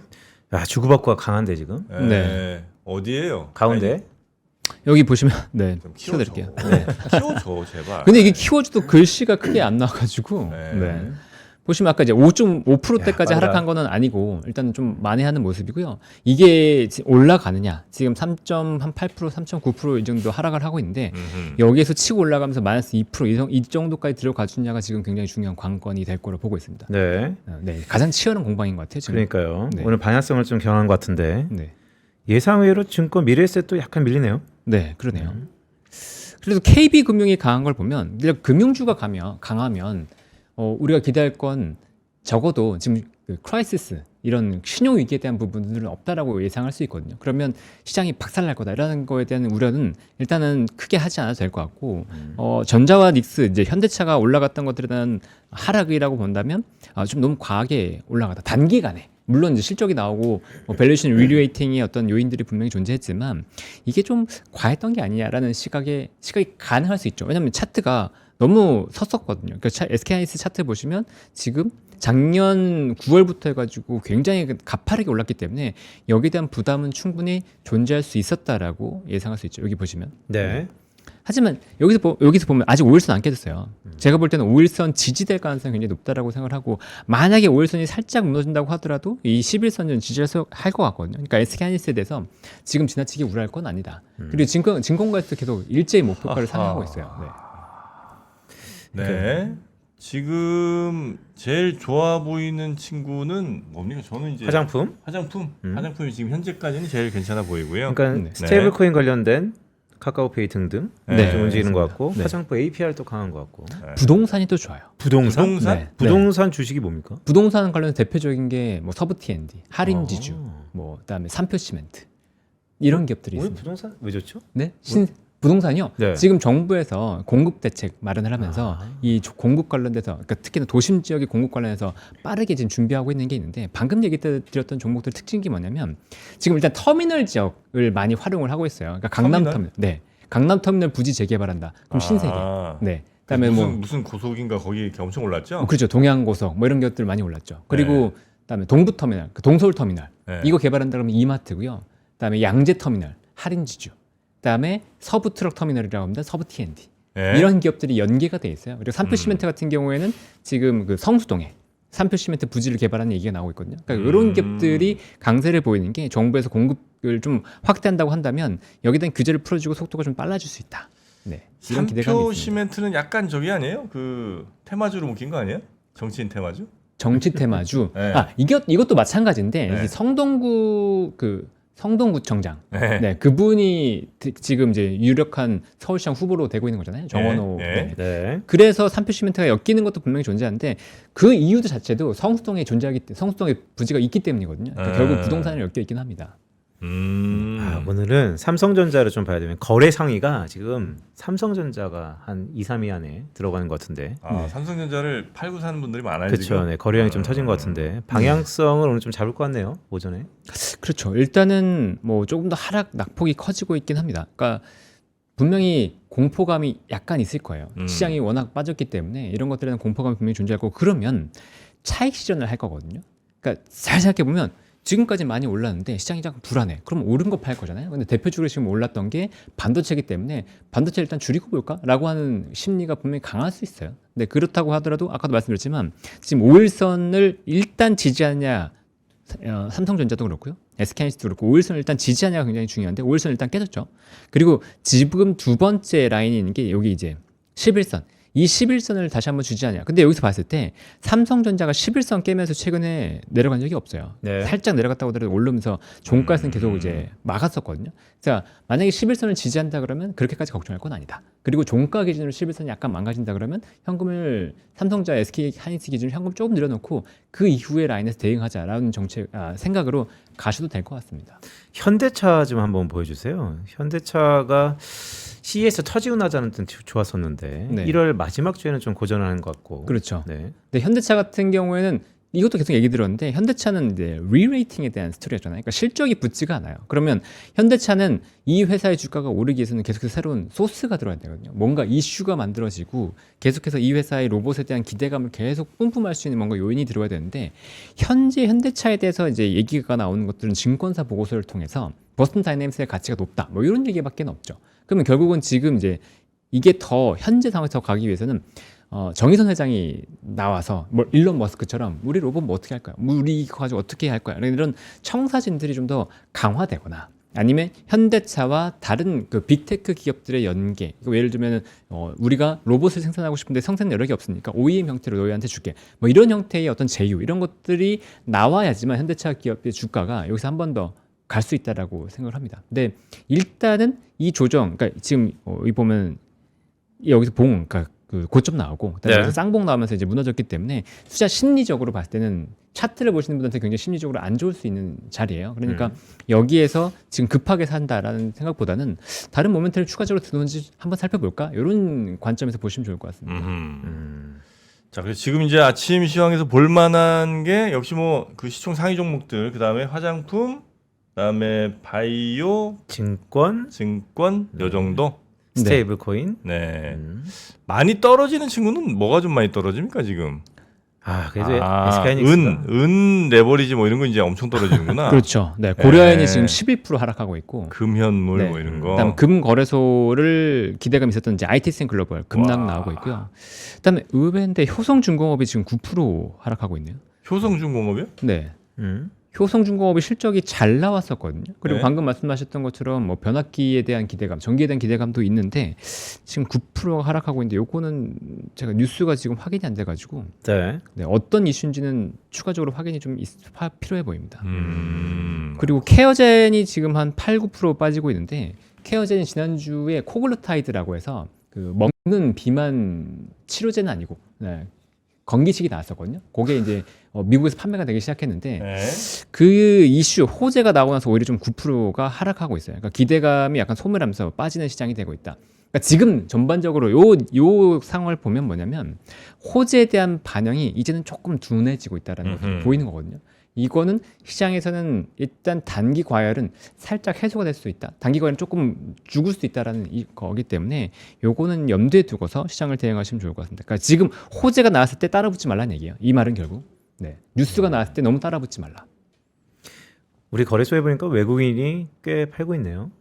야, 주고받고가 강한데 지금. 네. 어디에요? 가운데. 여기 보시면 네 좀 키워드릴게요. 키워줘. 키워줘 제발. 근데 이게 키워줘도 글씨가 크게 안 나와가지고 네. 네. 보시면 아까 이제 5.5%대까지 야, 빠르다. 하락한 거는 아니고 일단 좀 만회하는 모습이고요. 이게 올라가느냐? 지금 3.8%, 3.9% 이 정도 하락을 하고 있는데 여기에서 치고 올라가면서 마이너스 2% 이 정도까지 들어가 주냐가 지금 굉장히 중요한 관건이 될 거로 보고 있습니다. 네. 네, 가장 치열한 공방인 것 같아요. 지금. 그러니까요. 네. 오늘 방향성을 좀 경한 것 같은데 네, 예상외로 증권 미래에셋도 약간 밀리네요. 네, 그러네요. 그래서 KB금융이 강한 걸 보면 금융주가 강하면 우리가 기대할 건 적어도 지금 그 크라이시스 이런 신용 위기에 대한 부분들은 없다라고 예상할 수 있거든요. 그러면 시장이 박살날 거다라는 거에 대한 우려는 일단은 크게 하지 않아도 될 것 같고 전자와 닉스 이제 현대차가 올라갔던 것들에 대한 하락이라고 본다면 좀 너무 과하게 올라가다 단기간에 물론 이제 실적이 나오고 밸류에이션 리레이팅의 어떤 요인들이 분명히 존재했지만 이게 좀 과했던 게 아니냐라는 시각이 가능할 수 있죠. 왜냐하면 차트가 너무 섰었거든요. 그러니까 SK하이닉스 차트 보시면 지금 작년 9월부터 해가지고 굉장히 가파르게 올랐기 때문에 여기에 대한 부담은 충분히 존재할 수 있었다라고 예상할 수 있죠. 여기 보시면. 네. 하지만 여기서 보면 아직 5일선 안 깨졌어요. 제가 볼 때는 5일선 지지될 가능성이 굉장히 높다라고 생각을 하고 만약에 5일선이 살짝 무너진다고 하더라도 이 11선은 지지할 것 같거든요. 그러니까 SK하이닉스에 대해서 지금 지나치게 우려할 건 아니다. 그리고 증권가에서도 계속 일제히 목표가를 상회하고 있어요. 네. 네. 지금 제일 좋아 보이는 친구는 뭡니까? 저는 이제 화장품. 화장품이 지금 현재까지는 제일 괜찮아 보이고요. 그러니까 네. 스테이블 코인 관련된 카카오페이 등등 네. 좀 움직이는 것 맞습니다. 같고 네. 화장품 APR도 강한 것 같고 부동산이 또 좋아요. 부동산? 네. 부동산 주식이 뭡니까? 부동산 관련해서 대표적인 게 뭐 서브 T&D, 할인지주, 아. 뭐 그다음에 삼표시멘트 이런 기업들이 오늘 있습니다. 부동산 왜 좋죠? 네, 부동산이요. 네. 지금 정부에서 공급 대책 마련을 하면서 이 공급 관련돼서 그러니까 특히나 도심 지역의 공급 관련해서 빠르게 지금 준비하고 있는 게 있는데 방금 얘기 때 드렸던 종목들 특징이 뭐냐면 지금 일단 터미널 지역을 많이 활용을 하고 있어요. 그러니까 강남 터미널. 네. 강남 터미널 부지 재개발한다. 그럼 신세계. 네. 그다음에 무슨 고속인가 거기 이렇게 엄청 올랐죠? 그렇죠. 동양고속 뭐 이런 것들 많이 올랐죠. 그리고 그다음에 동부 터미널, 동서울 터미널 네. 이거 개발한다 그러면 이마트고요. 그다음에 양재 터미널, 할인지주. 그다음에 서부 트럭 터미널이라고 합니다. 서부 T&D. 네. 이런 기업들이 연계가 돼 있어요. 그리고 삼표시멘트 같은 경우에는 지금 그 성수동에 삼표시멘트 부지를 개발하는 얘기가 나오고 있거든요. 그러니까 이런 기업들이 강세를 보이는 게 정부에서 공급을 좀 확대한다고 한다면 여기에 대한 규제를 풀어주고 속도가 좀 빨라질 수 있다. 네. 이런 기대감이 삼표 있습니다. 시멘트는 약간 저기 아니에요? 그 테마주로 묶인 거 아니에요? 정치인 테마주? 정치 테마주. 네. 이것도 마찬가지인데 네. 이게 성동구청장. 네. 네, 그분이 지금 이제 유력한 서울시장 후보로 되고 있는 거잖아요. 정원호. 네. 네. 네. 그래서 삼표시멘트가 엮이는 것도 분명히 존재하는데 그 이유 자체도 성수동에 성수동에 부지가 있기 때문이거든요. 그러니까 결국 부동산을 엮여 있긴 합니다. 오늘은 삼성전자를 좀 봐야 되면 거래 상위가 지금 삼성전자가 한 2, 3위 안에 들어가는 것 같은데. 삼성전자를 팔고 사는 분들이 많아요. 그렇죠. 지금. 네, 거래량이 좀 터진 것 같은데 방향성을 오늘 좀 잡을 것 같네요. 오전에. 그렇죠. 일단은 뭐 조금 더 하락 낙폭이 커지고 있긴 합니다. 그러니까 분명히 공포감이 약간 있을 거예요. 시장이 워낙 빠졌기 때문에 이런 것들에 대한 공포감이 분명히 존재할 거고 그러면 차익 실현을 할 거거든요. 그러니까 잘 생각해 보면 지금까지 많이 올랐는데 시장이 약간 불안해. 그럼 오른 거 팔 거잖아요. 근데 대표적으로 지금 올랐던 게 반도체이기 때문에 반도체 일단 줄이고 볼까라고 하는 심리가 분명히 강할 수 있어요. 근데 그렇다고 하더라도 아까도 말씀드렸지만 지금 5일선을 일단 지지하냐 삼성전자도 그렇고요. SK하이닉스도 그렇고 5일선을 일단 지지하냐가 굉장히 중요한데 5일선 일단 깨졌죠. 그리고 지금 두 번째 라인이 있는 게 여기 이제 11선. 이 11선을 다시 한번 주지하냐. 근데 여기서 봤을 때 삼성전자가 11선 깨면서 최근에 내려간 적이 없어요. 네. 살짝 내려갔다고 하더라도 오르면서 종가에서는 계속 이제 막았었거든요. 자, 만약에 11선을 지지한다 그러면 그렇게까지 걱정할 건 아니다. 그리고 종가 기준으로 11선이 약간 망가진다 그러면 현금을 삼성전자, SK하이닉스 기준으로 현금 조금 늘려놓고 그 이후의 라인에서 대응하자라는 생각으로 가셔도 될 것 같습니다. 현대차 좀 한번 보여주세요. 현대차가 CES 터지고 나자는 좋았었는데 네. 1월 마지막 주에는 좀 고전하는 것 같고. 그렇죠. 네. 근데 현대차 같은 경우에는 이것도 계속 얘기 들었는데 현대차는 이제 리레이팅에 대한 스토리였잖아요. 그러니까 실적이 붙지가 않아요. 그러면 현대차는 이 회사의 주가가 오르기 위해서는 계속해서 새로운 소스가 들어야 되거든요. 뭔가 이슈가 만들어지고 계속해서 이 회사의 로봇에 대한 기대감을 계속 뿜뿜할 수 있는 뭔가 요인이 들어야 되는데 현재 현대차에 대해서 이제 얘기가 나오는 것들은 증권사 보고서를 통해서 버스턴 다이내믹스의 가치가 높다. 뭐 이런 얘기밖에 없죠. 그러면 결국은 지금 이제 이게 더 현재 상황에서 가기 위해서는 정의선 회장이 나와서 뭐 일론 머스크처럼 우리 로봇 뭐 어떻게 할 거야? 우리 이거 가지고 어떻게 할 거야? 이런 청사진들이 좀 더 강화되거나 아니면 현대차와 다른 그 빅테크 기업들의 연계. 예를 들면 우리가 로봇을 생산하고 싶은데 생산 여력이 없으니까 OEM 형태로 너희한테 줄게. 뭐 이런 형태의 어떤 제휴 이런 것들이 나와야지만 현대차 기업의 주가가 여기서 한 번 더 갈 수 있다라고 생각을 합니다. 근데 일단은 이 조정, 그러니까 지금 이 보면 여기서 그러니까 그 고점 나오고 그다음에 네. 여기서 쌍봉 나오면서 이제 무너졌기 때문에 투자 심리적으로 봤을 때는 차트를 보시는 분한테 굉장히 심리적으로 안 좋을 수 있는 자리예요. 그러니까 여기에서 지금 급하게 산다라는 생각보다는 다른 모멘트를 추가적으로 들어오는지 한번 살펴볼까? 이런 관점에서 보시면 좋을 것 같습니다. 자, 그래서 지금 이제 아침 시황에서 볼만한 게 역시 뭐 그 시총 상위 종목들, 그 다음에 화장품, 그 다음에 바이오, 증권, 증권 요 정도. 스테이블 코인. 네. 많이 떨어지는 친구는 뭐가 좀 많이 떨어집니까 지금? 그래도 SK하이닉스가 은 레버리지 뭐 이런 거 이제 엄청 떨어지는구나. 그렇죠. 네, 고려아연이 네. 지금 11% 하락하고 있고, 금현물 네. 뭐 이런 거. 그다음 금 거래소를 기대감 있었던 이제 IT센 글로벌 급락 와. 나오고 있고요. 그다음에 의외인데 효성중공업이 지금 9% 하락하고 있네요. 효성중공업이요? 네. 음. 효성중공업이 실적이 잘 나왔었거든요. 그리고 네. 방금 말씀하셨던 것처럼 뭐 변압기에 대한 기대감, 전기에 대한 기대감도 있는데 지금 9%가 하락하고 있는데 요거는 제가 뉴스가 지금 확인이 안 돼가지고 네. 네, 어떤 이슈인지는 추가적으로 확인이 좀 필요해 보입니다. 그리고 케어젠이 지금 한 8, 9% 빠지고 있는데 케어젠이 지난주에 코글루타이드라고 해서 그 먹는 비만 치료제는 아니고 네, 건기식이 나왔었거든요. 그게 이제 미국에서 판매가 되기 시작했는데 네. 그 이슈 호재가 나오고 나서 오히려 좀 9%가 하락하고 있어요. 그러니까 기대감이 약간 소멸하면서 빠지는 시장이 되고 있다. 그러니까 지금 전반적으로 요 상황을 보면 뭐냐면 호재에 대한 반영이 이제는 조금 둔해지고 있다라는 것이 보이는 거거든요. 이거는 시장에서는 일단 단기 과열은 살짝 해소가 될 수 있다. 단기 과열은 조금 죽을 수 있다라는 거기 때문에 요거는 염두에 두고서 시장을 대응하시면 좋을 것 같습니다. 그러니까 지금 호재가 나왔을 때 따라붙지 말라는 얘기예요. 이 말은 결국 뉴스가 나왔을 때 너무 따라붙지 말라. 우리 거래소에 보니까 외국인이 꽤 팔고 있네요.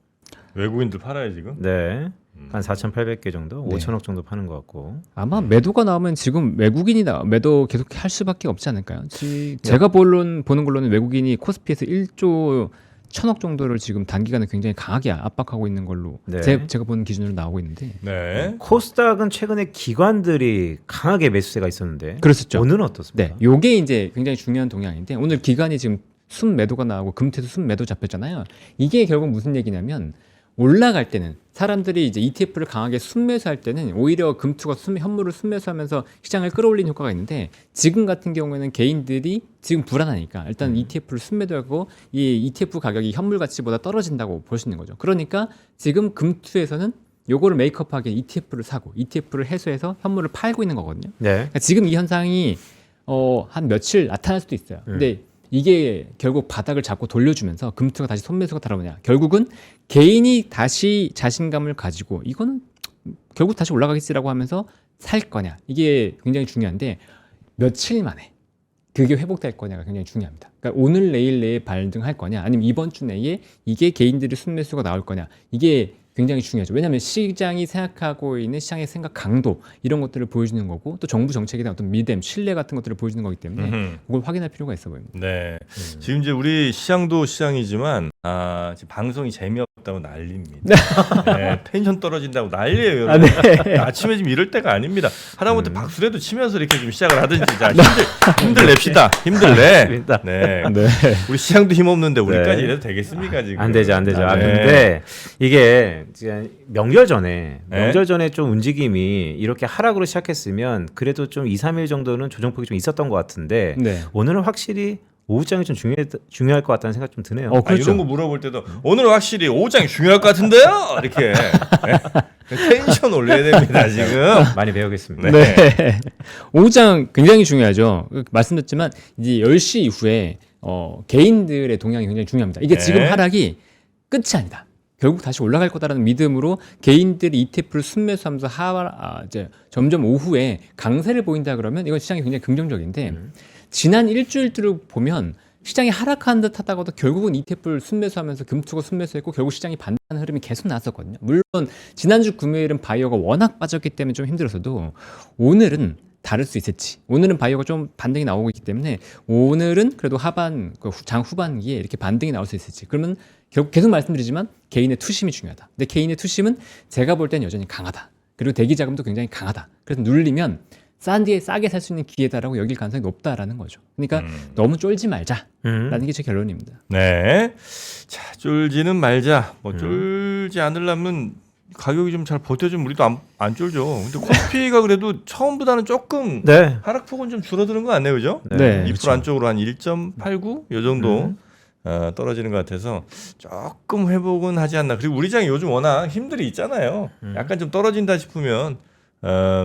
외국인들 팔아요 지금? 네. 한 4,800개 정도, 네. 5천억 정도 파는 것 같고. 아마 매도가 나오면 지금 외국인이 매도 계속 할 수밖에 없지 않을까요? 제가 보는 걸로는 외국인이 코스피에서 1조 1,000억 정도를 지금 단기간에 굉장히 강하게 압박하고 있는 걸로 네. 제가 보는 기준으로 나오고 있는데 네. 코스닥은 최근에 기관들이 강하게 매수세가 있었는데 그랬었죠. 오늘은 어떻습니까? 네, 요게 이제 굉장히 중요한 동향인데 오늘 기관이 지금 순매도가 나오고 금태도 순매도 잡혔잖아요. 이게 결국 무슨 얘기냐면 올라갈 때는 사람들이 이제 ETF를 강하게 순매수할 때는 오히려 금투가 현물을 순매수하면서 시장을 끌어올리는 효과가 있는데 지금 같은 경우에는 개인들이 지금 불안하니까 일단 ETF를 순매도하고 이 ETF 가격이 현물 가치보다 떨어진다고 볼 수 있는 거죠. 그러니까 지금 금투에서는 요거를 메이크업하기 ETF를 사고 ETF를 해소해서 현물을 팔고 있는 거거든요. 네. 그러니까 지금 이 현상이 한 며칠 나타날 수도 있어요. 근데 이게 결국 바닥을 잡고 돌려주면서 금투가 다시 손매수가 들어오냐. 결국은 개인이 다시 자신감을 가지고 이거는 결국 다시 올라가겠지라고 하면서 살 거냐. 이게 굉장히 중요한데 며칠 만에 그게 회복될 거냐가 굉장히 중요합니다. 그러니까 오늘 내일 내에 반등할 거냐 아니면 이번 주 내에 이게 개인들의 순매수가 나올 거냐. 이게 굉장히 중요하죠. 왜냐하면 시장이 생각하고 있는 시장의 생각 강도 이런 것들을 보여주는 거고 또 정부 정책에 대한 어떤 믿음, 신뢰 같은 것들을 보여주는 거기 때문에 그걸 확인할 필요가 있어 보입니다. 네. 지금 이제 우리 시장도 시장이지만 지금 방송이 재미없다고 난립니다. 네, 텐션 떨어진다고 난리예요. 여러분. 아침에 지금 이럴 때가 아닙니다. 하다못해 박수라도 치면서 이렇게 좀 시작을 하든지 자, 힘들냅시다. 힘들내. 네. 우리 시장도 힘없는데 우리까지 네. 이래도 되겠습니까 지금? 안 되죠. 네. 근데 이게 이제 명절 전에 네. 좀 움직임이 이렇게 하락으로 시작했으면 그래도 좀 2, 3일 정도는 조정폭이 좀 있었던 것 같은데 네. 오늘은 확실히 오후장이 좀 중요할 것 같다는 생각 좀 드네요. 그렇죠. 이런 거 물어볼 때도 오늘 확실히 오후장이 중요할 것 같은데요? 이렇게 텐션 올려야 됩니다 지금. 많이 배우겠습니다. 네. 오후장 굉장히 중요하죠. 말씀드렸지만 이제 10시 이후에 개인들의 동향이 굉장히 중요합니다. 이게 지금 하락이 끝이 아니다. 결국 다시 올라갈 거다라는 믿음으로 개인들이 ETF를 순매수하면서 이제 점점 오후에 강세를 보인다 그러면 이건 시장이 굉장히 긍정적인데 지난 일주일들을 보면 시장이 하락한 듯 하다가도 결국은 ETF를 순매수하면서 금투고 순매수했고 결국 시장이 반등하는 흐름이 계속 나왔었거든요. 물론 지난주 금요일은 바이어가 워낙 빠졌기 때문에 좀 힘들었어도 오늘은 다를 수 있을지. 오늘은 바이어가 좀 반등이 나오고 있기 때문에 오늘은 그래도 장 후반기에 이렇게 반등이 나올 수 있을지. 그러면 결국 계속 말씀드리지만 개인의 투심이 중요하다. 근데 개인의 투심은 제가 볼 땐 여전히 강하다. 그리고 대기 자금도 굉장히 강하다. 그래서 눌리면 싼 뒤에 싸게 살 수 있는 기회다라고 여길 가능성이 높다라는 거죠. 그러니까 너무 쫄지 말자라는 게 제 결론입니다. 네. 자, 쫄지는 말자. 뭐 쫄지 않으려면 가격이 좀 잘 버텨주면 우리도 안 쫄죠. 근데 코스피가 그래도 처음보다는 조금 네. 하락폭은 좀 줄어드는 거 같네요, 그죠? 네, 2% 그렇죠. 안쪽으로 한 1.89 요 정도 떨어지는 것 같아서 조금 회복은 하지 않나. 그리고 우리 장이 요즘 워낙 힘들이 있잖아요. 약간 좀 떨어진다 싶으면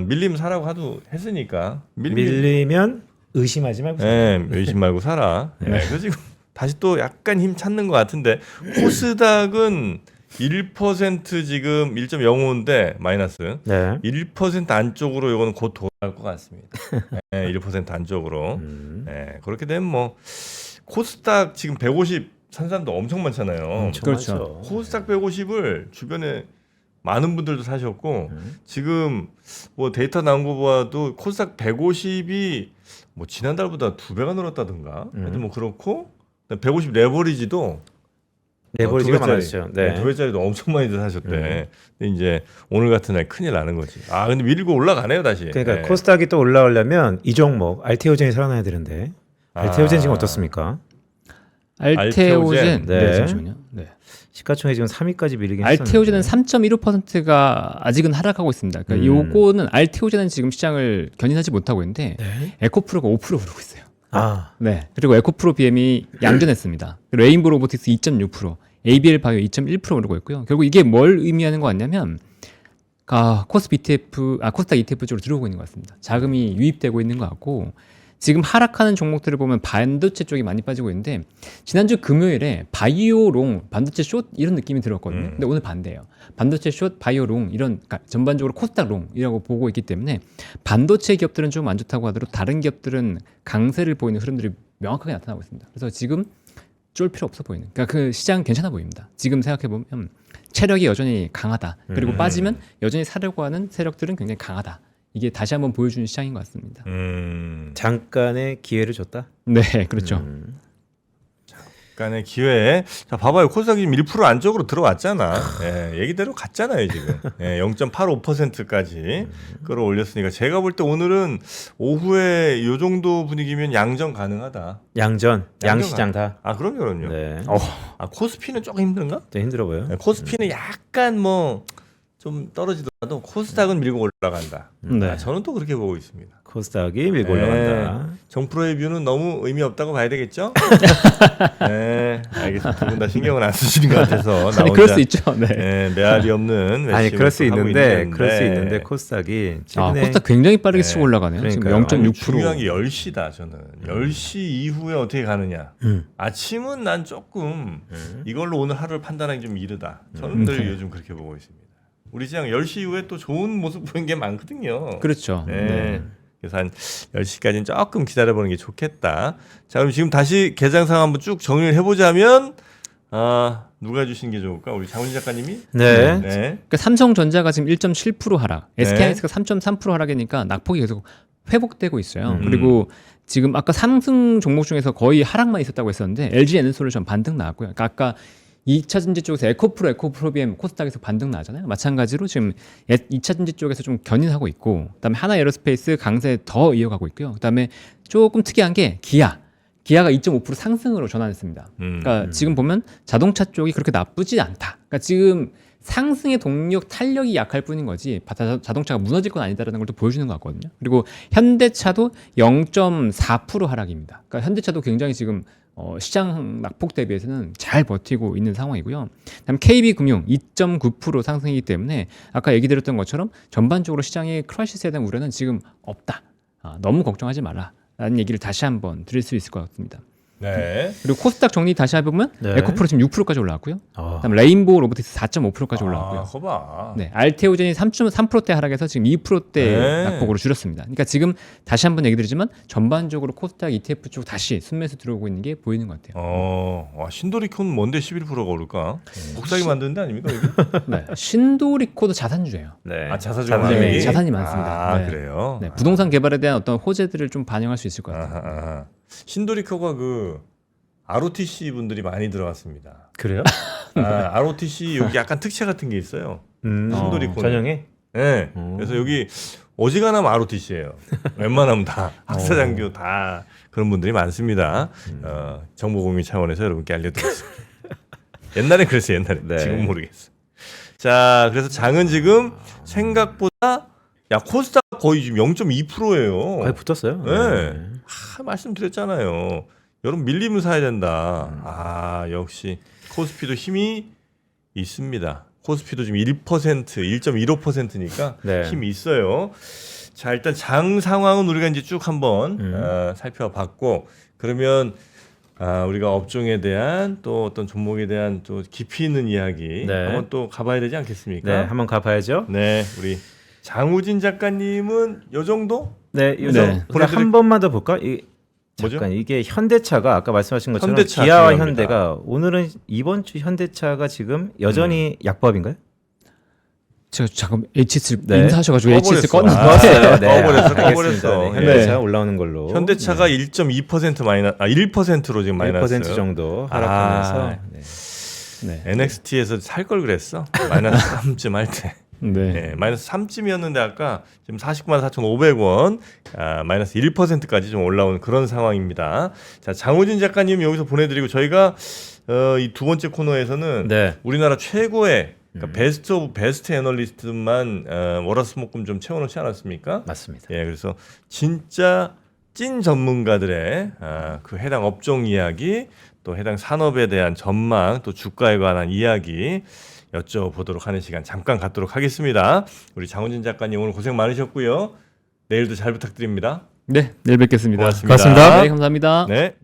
밀리면 사라고 하도 했으니까 밀리면 의심하지 말고. 네, 의심 말고 사라. 네. 그래서 지금 다시 또 약간 힘 찾는 것 같은데 코스닥은 1% 지금 1.05인데 마이너스 네. 1% 안쪽으로 이거는 곧 돌아갈 것 같습니다. 네, 1% 안쪽으로. 네, 그렇게 되면 뭐 코스닥 지금 150 산 사람도 엄청 많잖아요. 엄청 그렇죠. 많죠. 코스닥 150을 주변에 많은 분들도 사셨고 지금 뭐 데이터 나온 거 봐도 코스닥 150이 뭐 지난달보다 2배가 늘었다든가 하여튼 뭐 그렇고 150 레버리지도 레버리지가 2배짜리, 많았죠. 네. 2배짜리도 엄청 많이들 사셨대. 근데 이제 오늘 같은 날 큰일 나는 거지. 아 근데 밀고 올라가네요 다시. 그러니까 네. 코스닥이 또 올라오려면 이 종목 알테오젠이 살아나야 되는데 알테오젠 지금 어떻습니까? 알테오젠. 네. 네, 잠시만요. 네. 시가총액 지금 3위까지 밀리긴 알테오젠은 했었는데. 3.15%가 아직은 하락하고 있습니다. 그러니까 요거는 알테오젠은 지금 시장을 견인하지 못하고 있는데 네. 에코프로가 5% 오르고 있어요. 아, 네. 그리고 에코프로 BM이 양전했습니다. 레인보 로보틱스 2.6%, ABL 바이오 2.1% 오르고 있고요. 결국 이게 뭘 의미하는 것 같냐면 코스닥 ETF 쪽으로 들어오고 있는 것 같습니다. 자금이 유입되고 있는 것 같고 지금 하락하는 종목들을 보면 반도체 쪽이 많이 빠지고 있는데 지난주 금요일에 바이오롱, 반도체 숏 이런 느낌이 들었거든요. 근데 오늘 반대예요. 반도체 숏, 바이오롱 이런 그러니까 전반적으로 코스닥 롱이라고 보고 있기 때문에 반도체 기업들은 좀 안 좋다고 하더라도 다른 기업들은 강세를 보이는 흐름들이 명확하게 나타나고 있습니다. 그래서 지금 쫄 필요 없어 보이는. 그러니까 그 시장 괜찮아 보입니다. 지금 생각해 보면 체력이 여전히 강하다. 그리고 빠지면 여전히 사려고 하는 세력들은 굉장히 강하다. 이게 다시 한번 보여주는 시장인 것 같습니다. 잠깐의 기회를 줬다. 네, 그렇죠. 약간의 기회에 자 봐봐요 코스닥이 지금 1% 안쪽으로 들어왔잖아. 예, 얘기대로 갔잖아요 지금. 예, 0.85%까지 끌어올렸으니까 제가 볼 때 오늘은 오후에 이 정도 분위기면 양전 가능하다. 양전, 양전 양시장 다. 아 그럼요. 네. 아 코스피는 조금 힘든가? 좀 힘들어 보여. 네, 코스피는 약간 뭐 좀 떨어지더라도 코스닥은 밀고 올라간다. 네. 아, 저는 또 그렇게 보고 있습니다. 코스닥이 밀고 네. 올라간다. 정프로의 뷰는 너무 의미 없다고 봐야 되겠죠? 네, 알겠습니다. 두 분 다 신경을 안 쓰시는 것 같아서 나 아니 혼자 그럴 수 있죠. 네. 메아리 없는 아니 그럴 수 하고 있는데 그럴 수 있는데 코스닥이 최근에 코스닥 굉장히 빠르게 네. 치고 올라가네요. 그러니까요. 지금 0.6%. 중요한 게 10시다 저는 10시 이후에 어떻게 가느냐 아침은 난 조금 이걸로 오늘 하루를 판단하기 좀 이르다 저는 늘 요즘 그렇게 보고 있습니다. 우리 시장 10시 이후에 또 좋은 모습 보이는 게 많거든요. 그렇죠. 네. 그래서 한 10시까지는 조금 기다려보는 게 좋겠다. 자, 그럼 지금 다시 개장 상황 한번 쭉 정리를 해보자면 누가 해주시는 게 좋을까? 우리 장훈진 작가님이? 네. 네. 그러니까 삼성전자가 지금 1.7% 하락, 네. SK하이닉스가 3.3% 하락이니까 낙폭이 계속 회복되고 있어요. 그리고 지금 아까 상승 종목 중에서 거의 하락만 있었다고 했었는데 LG 에너솔루션 반등 나왔고요. 그러니까 아까 2차 전지 쪽에서 에코프로 BM 코스닥에서 반등 나잖아요. 마찬가지로 지금 2차 전지 쪽에서 좀 견인하고 있고, 그다음에 하나 에어로스페이스 강세 더 이어가고 있고요. 그다음에 조금 특이한 게 기아가 2.5% 상승으로 전환했습니다. 그러니까 지금 보면 자동차 쪽이 그렇게 나쁘지 않다. 그러니까 지금 상승의 동력 탄력이 약할 뿐인 거지 자동차가 무너질 건 아니다라는 걸 또 보여주는 것 같거든요. 그리고 현대차도 0.4% 하락입니다. 그러니까 현대차도 굉장히 지금 시장 낙폭 대비해서는 잘 버티고 있는 상황이고요. 그다음 KB금융 2.9% 상승이기 때문에 아까 얘기 드렸던 것처럼 전반적으로 시장의 크라이시스에 대한 우려는 지금 없다. 너무 걱정하지 말라라는 얘기를 다시 한번 드릴 수 있을 것 같습니다. 네. 그리고 코스닥 정리 다시 해보면 네. 에코프로 지금 6%까지 올라왔고요. 아, 그다음 레인보우 로보틱스 4.5%까지 올라왔고요. 거봐. 네, 알테오젠이 3.3%대 하락해서 지금 2%대 네. 낙폭으로 줄였습니다. 그러니까 지금 다시 한번 얘기 드리지만 전반적으로 코스닥 ETF 쪽 다시 순매수 들어오고 있는 게 보이는 것 같아요. 와, 신도리콘 뭔데 11%가 오를까? 복사기 만드는 데 아닙니까? 이게? 네, 신도리코도 자산주예요. 네. 아, 자사주 자산이. 관리? 자산이 많습니다. 아, 네. 그래요? 네, 부동산 개발에 대한 어떤 호재들을 좀 반영할 수 있을 것 같아요. 아하. 신도리코가 그 ROTC 분들이 많이 들어갔습니다. 그래요? ROTC 여기 약간 특채 같은 게 있어요. 신도리콘. 전형에? 네. 그래서 여기 어지간하면 ROTC예요. 웬만하면 다 학사장교 다 그런 분들이 많습니다. 정보 공유 차원에서 여러분께 알려드리겠습니다. 옛날에 그랬어요. 옛날에. 네. 지금 모르겠어. 자, 그래서 장은 지금 생각보다 코스닥 거의 지금 0.2%예요. 거의 붙었어요. 네. 말씀드렸잖아요. 여러분 밀리면 사야 된다. 역시 코스피도 힘이 있습니다. 코스피도 지금 1%, 1.15%니까 네. 힘이 있어요. 자, 일단 장 상황은 우리가 이제 쭉 한번 살펴봤고, 그러면 우리가 업종에 대한 또 어떤 종목에 대한 또 깊이 있는 이야기 네. 한번 또 가봐야 되지 않겠습니까? 네, 한번 가봐야죠. 네, 우리 장우진 작가님은 요 정도? 네, 네. 우선 한 번만 더 볼까? 뭐죠? 잠깐 이게 현대차가 아까 말씀하신 것처럼 현대차 기아와 중요합니다. 현대가 오늘은 이번 주 현대차가 지금 여전히 약보합인가요? 제가 잠깐 HS 네. 인사하셔가지고 HS 꺼버렸어. 껐는데 네, 꺼버렸어. 알겠습니다. 네, 네. 현대차 올라오는 걸로. 현대차가 1.2% 마이너스, 1%로 지금 마이너스. 1% 정도 하락하면서 네. 네. NXT에서 살 걸 그랬어. 마이너스 3쯤 할 때. 네. 네, 마이너스 3쯤이었는데 아까 지금 494,500원, 마이너스 1%까지 좀 올라오는 그런 상황입니다. 자, 장우진 작가님 여기서 보내드리고 저희가 이 두 번째 코너에서는 네. 우리나라 최고의 그러니까 베스트 오브 베스트 애널리스트만 월화수목금 좀 채워놓지 않았습니까? 맞습니다. 예, 그래서 진짜 찐 전문가들의 그 해당 업종 이야기, 또 해당 산업에 대한 전망, 또 주가에 관한 이야기 여쭤보도록 하는 시간 잠깐 갖도록 하겠습니다. 우리 장훈진 작가님 오늘 고생 많으셨고요. 내일도 잘 부탁드립니다. 네, 내일 뵙겠습니다. 고맙습니다. 네, 감사합니다. 네.